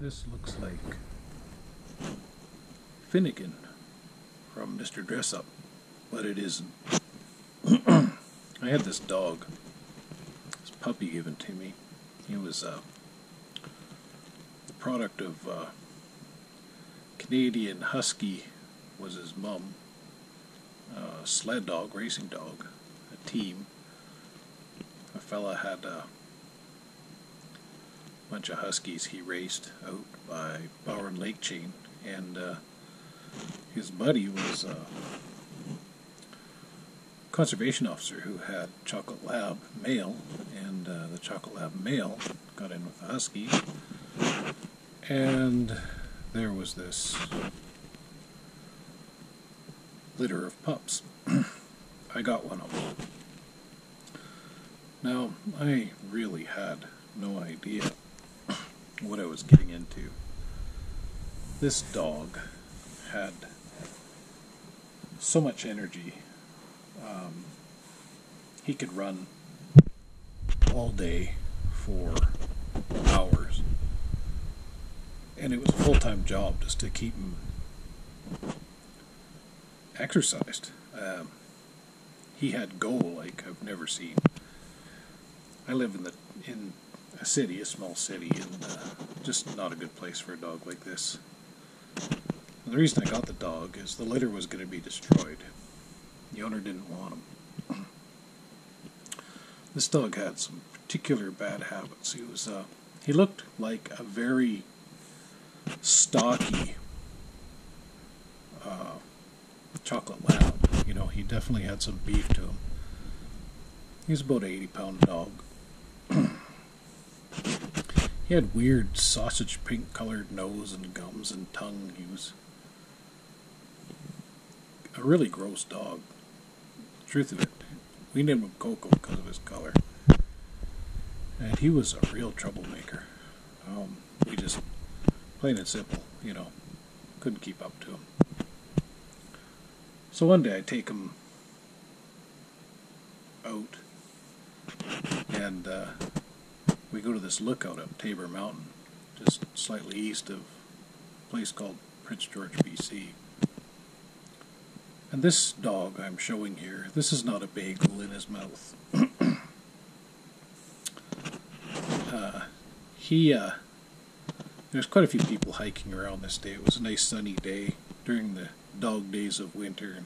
This looks like Finnegan from Mr. Dress Up, but it isn't. I had this dog, this puppy given to me. He was the product of Canadian Husky was his mom, sled dog, racing dog, a team. A fella had a bunch of huskies he raced out by Bower and Lake Chain, and his buddy was a conservation officer who had Chocolate Lab male, and the Chocolate Lab male got in with the husky, and there was this litter of pups. I got one of them. Now, I really had no idea what I was getting into. This dog had so much energy. He could run all day for hours, and it was a full-time job just to keep him exercised. He had go like I've never seen. I live in a city, a small city, and just not a good place for a dog like this. And the reason I got the dog is the litter was going to be destroyed. The owner didn't want him. This dog had some particular bad habits. He looked like a very stocky Chocolate Lab. You know, he definitely had some beef to him. He was about an 80-pound dog. He had weird sausage pink colored nose and gums and tongue. He was a really gross dog. The truth of it, we named him Coco because of his color. And he was a real troublemaker. We just, plain and simple, you know, couldn't keep up to him. So one day I take him out, and we go to this lookout up Tabor Mountain, just slightly east of a place called Prince George, BC. And this dog I'm showing here, this is not a bagel in his mouth. There's quite a few people hiking around this day. It was a nice sunny day during the dog days of winter, and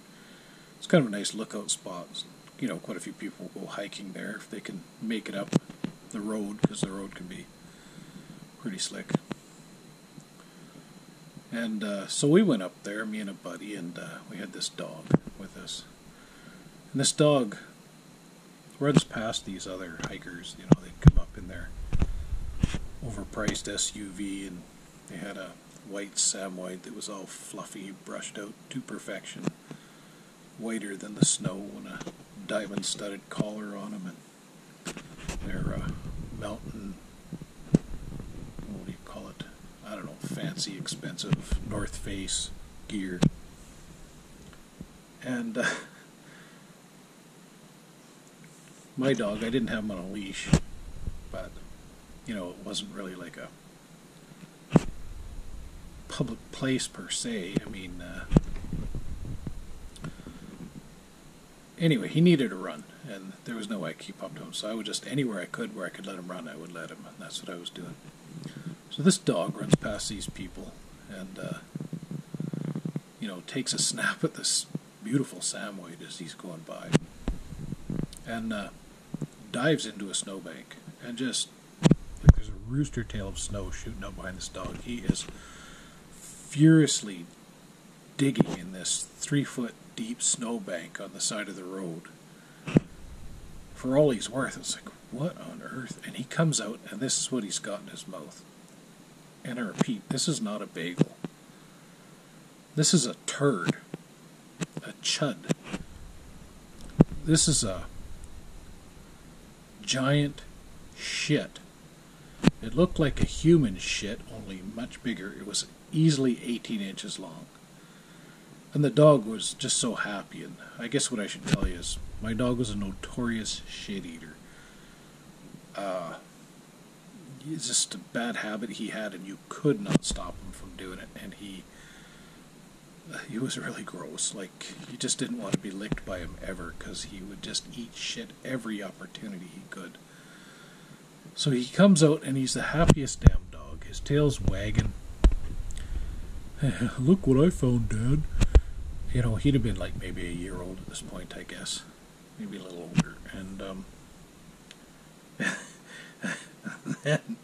it's kind of a nice lookout spot. You know, quite a few people go hiking there if they can make it up the road, because the road can be pretty slick. And so we went up there, me and a buddy, and we had this dog with us. And this dog runs past these other hikers. You know, they'd come up in their overpriced SUV, and they had a white Samoyed that was all fluffy, brushed out to perfection, whiter than the snow, and a diamond-studded collar on him, and their mountain, what do you call it? I don't know, fancy, expensive North Face gear. And my dog, I didn't have him on a leash, but, you know, it wasn't really like a public place per se. I mean, anyway, he needed a run, and there was no way I could keep up to him, so I would just, anywhere I could where I could let him run, I would let him, and that's what I was doing. So this dog runs past these people, and you know, takes a snap at this beautiful Samoyed as he's going by, and dives into a snowbank, and just, like, there's a rooster tail of snow shooting up behind this dog. He is furiously digging in this 3-foot deep snowbank on the side of the road. For all he's worth, it's like, what on earth? And he comes out, and this is what he's got in his mouth. And I repeat, this is not a bagel. This is a turd. A chud. This is a giant shit. It looked like a human shit, only much bigger. It was easily 18 inches long. And the dog was just so happy. And I guess what I should tell you is, my dog was a notorious shit eater. it's just a bad habit he had, and you could not stop him from doing it. And he was really gross. Like, you just didn't want to be licked by him ever, because he would just eat shit every opportunity he could. So he comes out, and he's the happiest damn dog. His tail's wagging. Look what I found, Dad. You know, he'd have been like maybe a year old at this point, I guess. Maybe a little older. And, and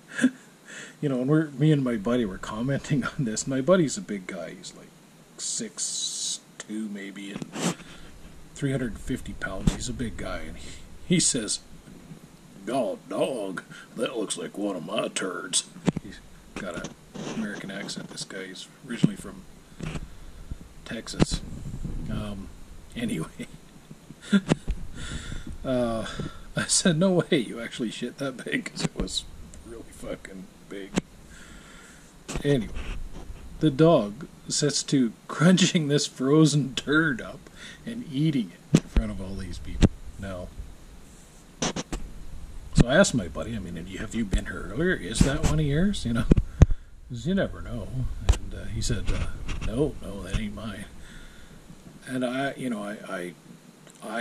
you know, and me and my buddy were commenting on this. My buddy's a big guy. He's like 6'2", maybe, and 350 pounds. He's a big guy. And he says, "God, dog, that looks like one of my turds." He's got an American accent, this guy. He's originally from Texas. Anyway. I said, "No way, you actually shit that big," because it was really fucking big. Anyway, the dog sets to crunching this frozen turd up and eating it in front of all these people. Now, so I asked my buddy, I mean, have you been here earlier? Is that one of yours? You know, because you never know. And he said, no, that ain't mine. And I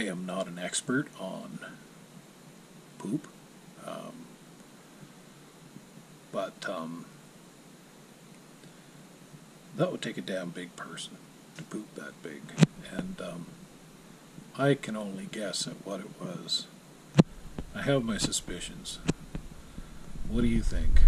am not an expert on poop, but that would take a damn big person to poop that big, and I can only guess at what it was. I have my suspicions. What do you think?